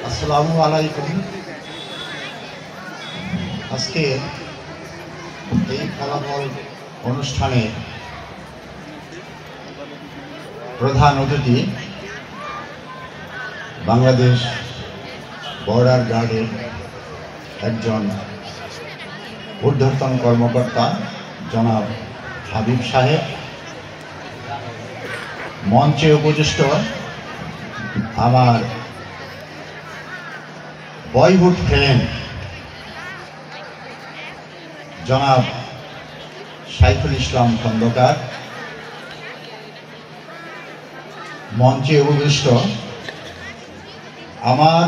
আসসালামু আলাইকুম। আজকে এই ফলাফল অনুষ্ঠানে প্রধান অতিথি বাংলাদেশ বর্ডার গার্ডের একজন ঊর্ধ্বতন কর্মকর্তা জনাব হাবিব সাহেব, মঞ্চে উপবিষ্ট আমার বয়হুড ফ্রেন্ড জনাব সাইফুল ইসলাম খন্দকার, মঞ্চে উপবিষ্ট আমার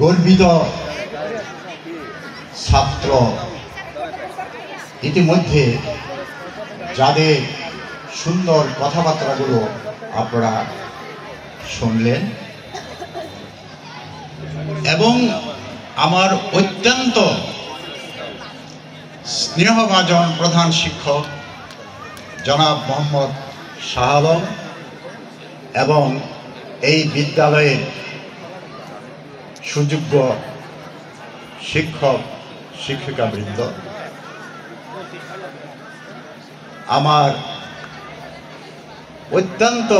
গর্বিত ছাত্র, ইতিমধ্যে যাদের সুন্দর কথাবার্তাগুলো আপনারা শুনলেন, এবং আমার অত্যন্ত স্নেহভাজন প্রধান শিক্ষক জনাব মোহাম্মদ শাহ আলম এবং এই বিদ্যালয়ের সুযোগ্য শিক্ষক শিক্ষিকাবৃন্দ, আমার অত্যন্ত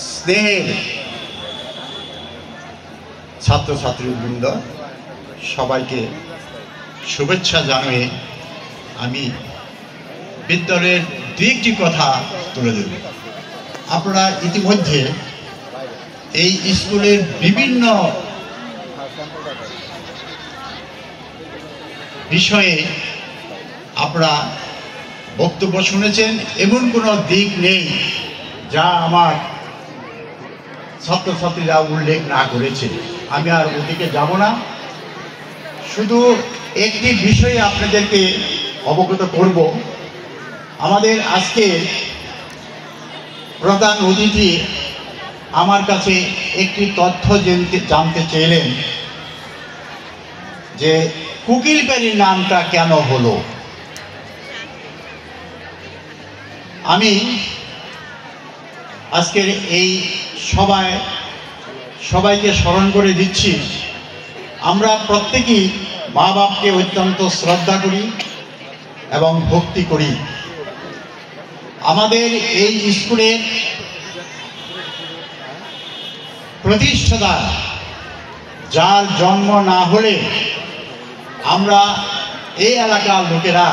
স্নেহের ছাত্রছাত্রীবৃন্দ, সবাইকে শুভেচ্ছা জানিয়ে আমি বিদ্যালয়ের দু একটি কথা তুলে দেব। আপনারা ইতিমধ্যে এই স্কুলের বিভিন্ন বিষয়ে আপনারা বক্তব্য শুনেছেন। এমন কোনো দিক নেই যা আমার ছাত্রছাত্রীরা উল্লেখ না করেছে। আমি আর ওদিকে যাব না, শুধু একটি বিষয়ে আপনাদেরকে অবগত করব। আমাদের আজকে প্রধান অতিথি আমার কাছে একটি তথ্য জানতে চাইলেন যে কুকিলপ্যারি নামটা কেন হলো। আমি আজকের এই সবাইকে স্মরণ করে দিচ্ছি, আমরা প্রত্যেকেই মা বাপকে অত্যন্ত শ্রদ্ধা করি এবং ভক্তি করি। আমাদের এই স্কুলের প্রতিষ্ঠাতা, যার জন্ম না হলে আমরা এই এলাকার লোকেরা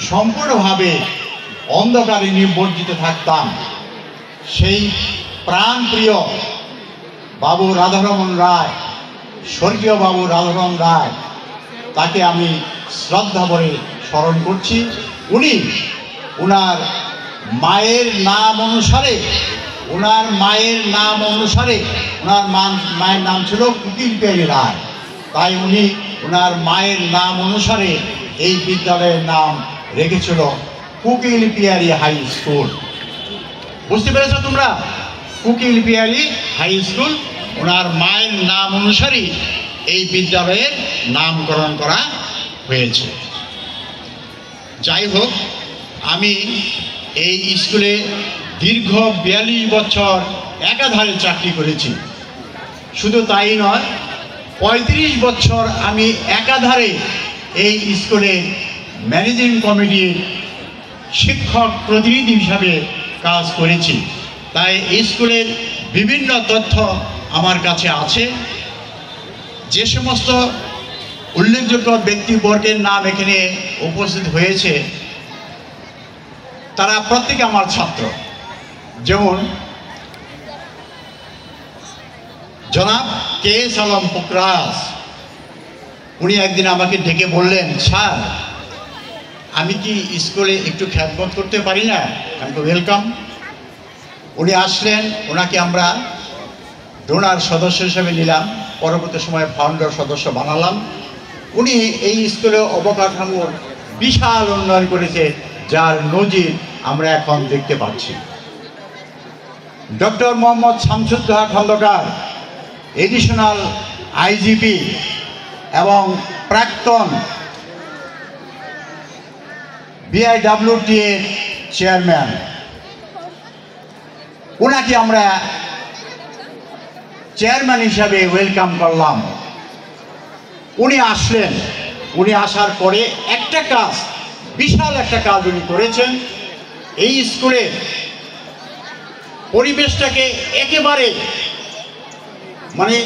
সম্পূর্ণভাবে অন্ধকারে নিমজ্জিত থাকতাম, সেই প্রাণপ্রিয় বাবু রাধারমণ রায়, স্বর্গীয় বাবু রাধারমণ রায়, তাকে আমি শ্রদ্ধা ভরে স্মরণ করছি। উনি ওনার মায়ের নাম অনুসারে ওনার মায়ের নাম ছিল কুকিলপ্যারি রায়, তাই উনি ওনার মায়ের নাম অনুসারে এই বিদ্যালয়ের নাম রেখেছিল কুকিলপ্যারি হাই স্কুল। বুঝতে পেরেছো তোমরা? কুকিলপ্যারি হাই স্কুল ওনার মায়ের নাম অনুসারে এই বিদ্যালয়ের নামকরণ করা হয়েছে। যাই হোক, আমি এই স্কুলে দীর্ঘ 42 বছর একাধারে চাকরি করেছি। শুধু তাই নয়, 35 বছর আমি একাধারে এই স্কুলে ম্যানেজিং কমিটির শিক্ষক প্রতিনিধি হিসাবে কাজ করেছি। তাই এই স্কুলের বিভিন্ন তথ্য আমার কাছে আছে। যে সমস্ত উল্লেখযোগ্য ব্যক্তিবর্গের নাম এখানে উপস্থিত হয়েছে তারা প্রত্যেকে আমার ছাত্র। যেমন জনাব কে.এস. আলম পোকরাজ, উনি একদিন আমাকে ডেকে বললেন, স্যার আমি কি স্কুলে একটু খ্যাতবোধ করতে পারি না? আমি তো ওয়েলকাম। উনি আসলেন, ওনাকে আমরা ডোনার সদস্য হিসেবে নিলাম, পরবর্তী সময়ে ফাউন্ডার সদস্য বানালাম। উনি এই স্কুলে অবকাঠামোর বিশাল উন্নয়ন করেছে, যার নজির আমরা এখন দেখতে পাচ্ছি। Doctor Mohammad Shamsuddoha Khandaker, additional IGP এবং প্রাক্তন বিআইডব্লিউটি এর চেয়ারম্যান, ওনাকে আমরা চেয়ারম্যান হিসাবে ওয়েলকাম করলাম। উনি আসলেন। উনি আসার পরে একটা কাজ, বিশাল একটা কাজ উনি করেছেন। এই স্কুলের পরিবেশটাকে একেবারে মানে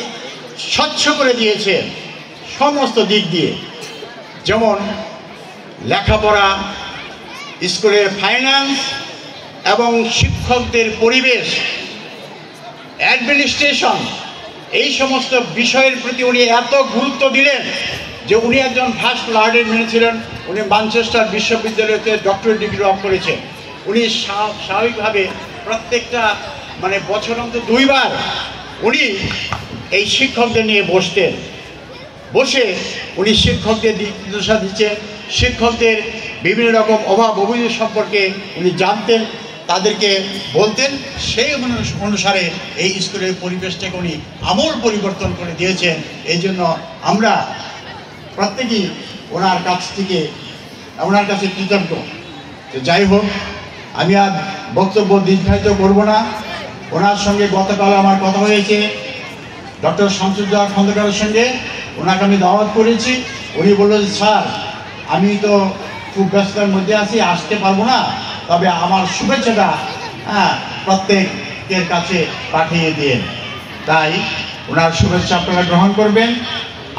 স্বচ্ছ করে দিয়েছে সমস্ত দিক দিয়ে। যেমন লেখাপড়া, স্কুলের ফাইন্যান্স এবং শিক্ষকদের পরিবেশ, অ্যাডমিনিস্ট্রেশন, এই সমস্ত বিষয়ের প্রতি উনি এত গুরুত্ব দিলেন যে উনি একজন ফার্স্ট লার্নের মেয়ে ছিলেন। উনি ম্যানচেস্টার বিশ্ববিদ্যালয়তে ডক্টরেট ডিগ্রি লাভ করেছেন। উনি স্বাভাবিকভাবে প্রত্যেকটা মানে বছর অন্তত 2 বার উনি এই শিক্ষকদের নিয়ে বসতেন। বসে উনি শিক্ষকদের দিক নির্দেশনা দিচ্ছেন, শিক্ষকদের বিভিন্ন রকম অভাব অভিযোগ সম্পর্কে উনি জানতেন, তাদেরকে বলতেন। সেই অনুসারে এই স্কুলের পরিবেশটাকে উনি আমূল পরিবর্তন করে দিয়েছেন। এই জন্য আমরা প্রত্যেকেই ওনার কাছে কৃতজ্ঞ। তো যাই হোক, আমি আর বক্তব্য দীর্ঘায়িত করব না। ওনার সঙ্গে গতকাল আমার কথা হয়েছে ডক্টর শামসুজ্জামান খন্দকারের সঙ্গে। ওনাকে আমি দাওয়াত করেছি। উনি বললেন, স্যার আমি তো খুব ব্যস্ততার মধ্যে আছি, আসতে পারবো না, তবে আমার শুভেচ্ছাটা প্রত্যেকের কাছে পাঠিয়ে দিন। তাই ওনার শুভেচ্ছা আপনারা গ্রহণ করবেন।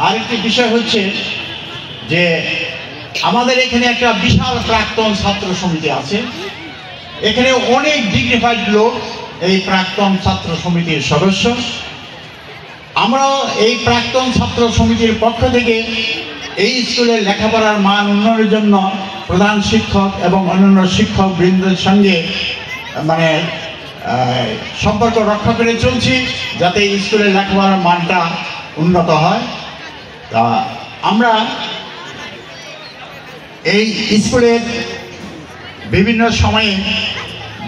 আরেকটি বিষয় হচ্ছে যে আমাদের এখানে একটা বিশাল প্রাক্তন ছাত্র সমিতি আছে। এখানে অনেক ডিগনিফাইড লোক এই প্রাক্তন ছাত্র সমিতির সদস্য। আমরাও এই প্রাক্তন ছাত্র সমিতির পক্ষ থেকে এই স্কুলের লেখাপড়ার মান উন্নয়নের জন্য প্রধান শিক্ষক এবং অন্যান্য শিক্ষক বৃন্দের সঙ্গে মানে সম্পর্ক রক্ষা করে চলছি, যাতে এই স্কুলের লেখাপড়ার মানটা উন্নত হয়। তা আমরা এই স্কুলের বিভিন্ন সময়ে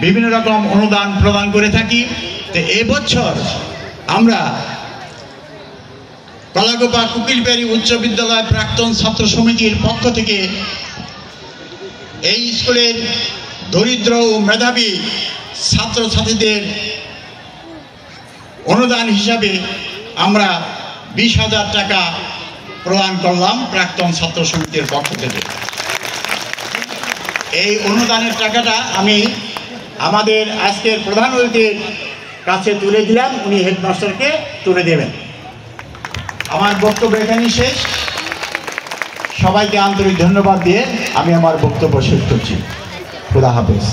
বিভিন্ন রকম অনুদান প্রদান করে থাকি। তো এবছর আমরা কলাগোপা কুকিলবাড়ি উচ্চ বিদ্যালয় প্রাক্তন ছাত্র সমিতির পক্ষ থেকে এই স্কুলের দরিদ্র ও মেধাবী ছাত্রছাত্রীদের অনুদান হিসাবে আমরা 20,000 টাকা প্রদান করলাম প্রাক্তন ছাত্র সমিতির পক্ষ থেকে। এই অনুদানের টাকাটা আমি আমাদের আজকের প্রধান অতিথির কাছে তুলে দিলাম। উনি হেডমাস্টারকে তুলে দেবেন। আমার বক্তব্য এখানেই শেষ। সবাইকে আন্তরিক ধন্যবাদ দিয়ে আমি আমার বক্তব্য শেষ করছি। খোদা হাফেজ।